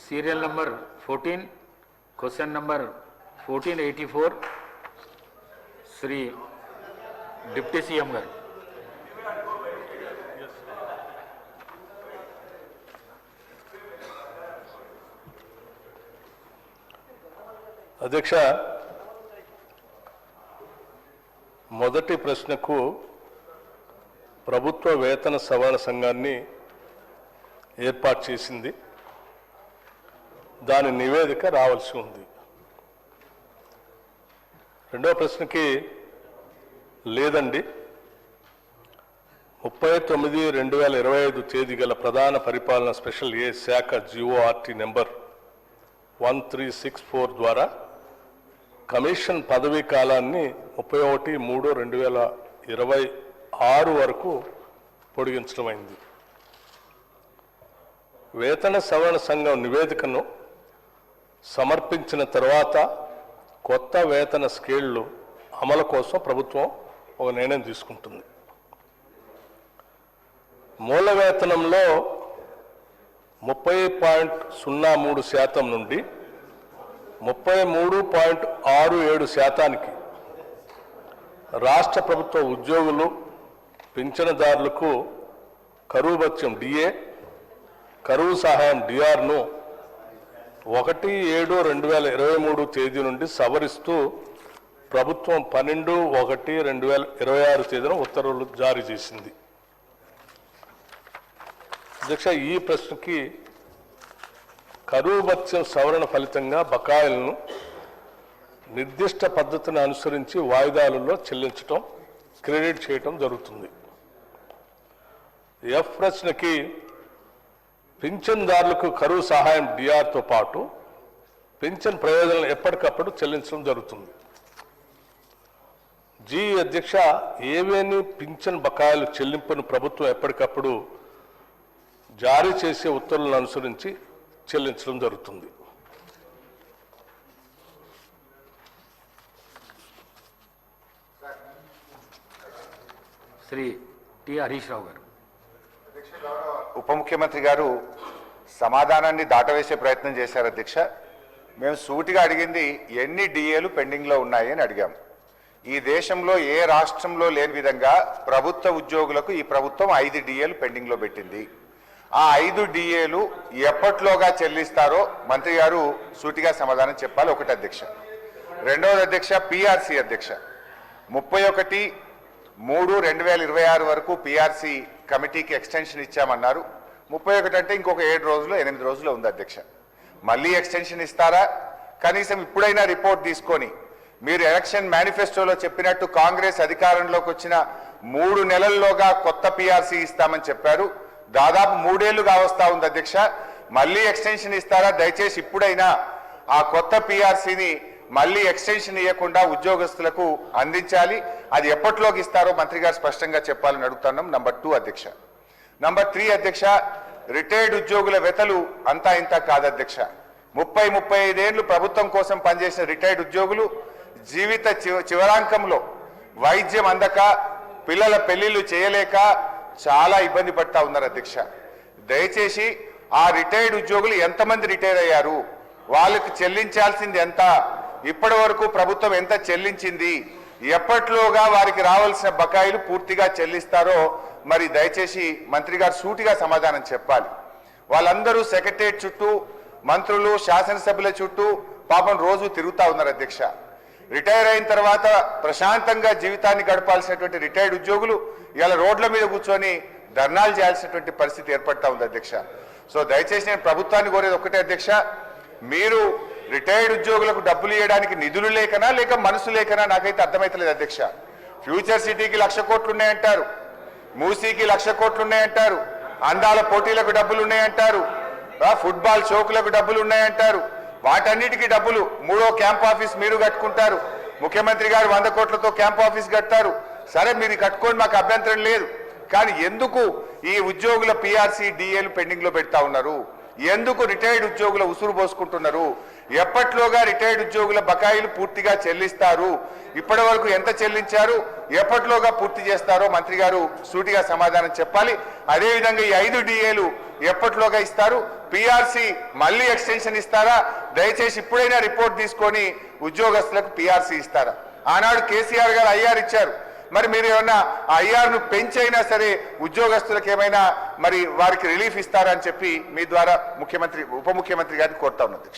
Serial number 14 question number 1484 Shri deputy CM గారు. అధ్యక్ష, మొదటి ప్రశ్నకు ప్రభుత్వ వేతన సవరణ సంఘాన్ని ఏర్పాటు చేసింది, దాని నివేదిక రావాల్సి ఉంది. రెండవ ప్రశ్నకి లేదండి, 30/9/2025 తేదీ గల ప్రధాన పరిపాలన స్పెషల్ ఏ శాఖ జిఓఆర్టీ నెంబర్ 1364 ద్వారా కమిషన్ పదవీ కాలాన్ని 31/3/2026 వరకు పొడిగించడమైంది. వేతన సవరణ సంఘం నివేదికను సమర్పించిన తర్వాత కొత్త వేతన స్కేళ్లు అమలు కోసం ప్రభుత్వం ఒక నిర్ణయం తీసుకుంటుంది. మూల వేతనంలో 30.03% నుండి 33.67% రాష్ట్ర ప్రభుత్వ ఉద్యోగులు, పింఛనుదారులకు కరువు భత్యం డిఏ, కరువు సహాయం డిఆర్ను 1/7/2023 తేదీ నుండి సవరిస్తూ ప్రభుత్వం 12/1/2026 తేదీన ఉత్తర్వులు జారీ చేసింది. అధ్యక్ష, ఈ ప్రశ్నకి కరువు భత్యం సవరణ ఫలితంగా బకాయిలను నిర్దిష్ట పద్ధతిని అనుసరించి వాయిదాలలో చెల్లించటం, క్రెడిట్ చేయటం జరుగుతుంది. ఎఫ్ ప్రశ్నకి పింఛన్దారులకు కరువు సహాయం డిఆర్తో పాటు పింఛన్ ప్రయోజనాలు ఎప్పటికప్పుడు చెల్లించడం జరుగుతుంది. జి అధ్యక్ష, ఏవేని పింఛన్ బకాయిలు చెల్లింపును ప్రభుత్వం ఎప్పటికప్పుడు జారీ చేసే ఉత్తర్వులను అనుసరించి చెల్లించడం జరుగుతుంది. శ్రీ టి హరీష్ రావు గారు. ఉప ముఖ్యమంత్రి గారు సమాధానాన్ని దాటవేసే ప్రయత్నం చేశారు. అధ్యక్ష, మేము సూటిగా అడిగింది ఎన్ని డిఏలు పెండింగ్లో ఉన్నాయి అని అడిగాము. ఈ దేశంలో ఏ రాష్ట్రంలో లేని విధంగా ప్రభుత్వ ఉద్యోగులకు ఈ ప్రభుత్వం 5 డిఏలు పెండింగ్లో పెట్టింది. ఆ 5 డిఏలు ఎప్పట్లోగా చెల్లిస్తారో మంత్రి గారు సూటిగా సమాధానం చెప్పాలి. ఒకటి అధ్యక్ష. రెండవది అధ్యక్ష, పిఆర్సీ అధ్యక్ష 31/3/2026 వరకు పిఆర్సీ కమిటీకి ఎక్స్టెన్షన్ ఇచ్చామన్నారు. 31 అంటే ఇంకొక 7 రోజులు 8 రోజులు ఉంది అధ్యక్ష. మళ్ళీ ఎక్స్టెన్షన్ ఇస్తారా? కనీసం ఇప్పుడైనా రిపోర్ట్ తీసుకొని మీరు ఎలక్షన్ మేనిఫెస్టోలో చెప్పినట్టు కాంగ్రెస్ అధికారంలోకి వచ్చిన 3 నెలల్లోగా కొత్త పిఆర్సీ ఇస్తామని చెప్పారు. దాదాపు 3 ఏళ్లుగా వస్తా ఉంది అధ్యక్ష. మళ్ళీ ఎక్స్టెన్షన్ ఇస్తారా? దయచేసి ఇప్పుడైనా ఆ కొత్త పిఆర్సీని మళ్ళీ ఎక్స్టెన్షన్ ఇవ్వకుండా ఉద్యోగస్తులకు అందించాలి. అది ఎప్పట్లోకి ఇస్తారో మంత్రి గారు స్పష్టంగా చెప్పాలని అడుగుతున్నాం. నంబర్ 2 అధ్యక్ష. నంబర్ 3 అధ్యక్ష, రిటైర్డ్ ఉద్యోగుల వెతలు అంతా ఇంత కాదు అధ్యక్ష. 30-35 ఏళ్లు ప్రభుత్వం కోసం పనిచేసిన రిటైర్డ్ ఉద్యోగులు జీవిత చివరాంకంలో వైద్యం అందక, పిల్లల పెళ్లిళ్లు చేయలేక చాలా ఇబ్బంది పడతా ఉన్నారు అధ్యక్ష. దయచేసి ఆ రిటైర్డ్ ఉద్యోగులు ఎంతమంది రిటైర్ అయ్యారు, వాళ్ళకి చెల్లించాల్సింది ఎంత, ఇప్పటి వరకు ప్రభుత్వం ఎంత చెల్లించింది, ఎప్పట్లోగా వారికి రావాల్సిన బకాయిలు పూర్తిగా చెల్లిస్తారో మరి దయచేసి మంత్రి గారు సూటిగా సమాధానం చెప్పాలి. వాళ్ళందరూ సెక్రటరియట్ చుట్టూ, మంత్రులు, శాసనసభ్యుల చుట్టూ పాపం రోజు తిరుగుతా ఉన్నారు అధ్యక్ష. రిటైర్ అయిన తర్వాత ప్రశాంతంగా జీవితాన్ని గడపాల్సినటువంటి రిటైర్డ్ ఉద్యోగులు ఇలా రోడ్ల మీద కూర్చొని ధర్నాలు చేయాల్సినటువంటి పరిస్థితి ఏర్పడతా ఉంది అధ్యక్ష. సో దయచేసి నేను ప్రభుత్వాన్ని కోరేది ఒకటే అధ్యక్ష, మీరు రిటైర్డ్ ఉద్యోగులకు డబ్బులు ఇవ్వడానికి నిధులు లేకనా లేక మనసు లేకనా నాకైతే అర్థమైతలేదు అధ్యక్ష. ఫ్యూచర్ సిటీకి 1,00,000 కోట్లు ఉన్నాయంటారు, మూసీకి 1,00,000 కోట్లు ఉన్నాయంటారు, అందాల పోటీలకు డబ్బులు ఉన్నాయంటారు, ఫుట్బాల్ షోకులకు డబ్బులు ఉన్నాయంటారు. వాటన్నిటికీ డబ్బులు 3వ క్యాంప్ ఆఫీస్ మీరు కట్టుకుంటారు, ముఖ్యమంత్రి గారు 100 కోట్లతో క్యాంప్ ఆఫీస్ కట్టారు. సరే, మీరు కట్టుకోండి, మాకు అభ్యంతరం లేదు. కానీ ఎందుకు ఈ ఉద్యోగుల పిఆర్సీ డిఏలు పెండింగ్లో పెడతా ఉన్నారు? ఎందుకు రిటైర్డ్ ఉద్యోగుల ఉసురు పోసుకుంటున్నారు? ఎప్పట్లోగా రిటైర్డ్ ఉద్యోగుల బకాయిలు పూర్తిగా చెల్లిస్తారు? ఇప్పటి వరకు ఎంత చెల్లించారు, ఎప్పట్లోగా పూర్తి చేస్తారో మంత్రి గారు సూటిగా సమాధానం చెప్పాలి. అదేవిధంగా ఈ 5 డిఏలు ఎప్పటిలోగా ఇస్తారు? పిఆర్సీ మళ్ళీ ఎక్స్టెన్షన్ ఇస్తారా? దయచేసి ఇప్పుడైనా రిపోర్ట్ తీసుకొని ఉద్యోగస్తులకు పిఆర్సీ ఇస్తారా? ఆనాడు కేసీఆర్ గారు ఐఆర్ ఇచ్చారు, మరి మీరు ఏమన్నా ఆ ఐఆర్ను పెంచైనా సరే ఉద్యోగస్తులకు ఏమైనా మరి వారికి రిలీఫ్ ఇస్తారని చెప్పి మీ ద్వారా ముఖ్యమంత్రి ఉప ముఖ్యమంత్రి గారిని కోరుతా ఉన్నది.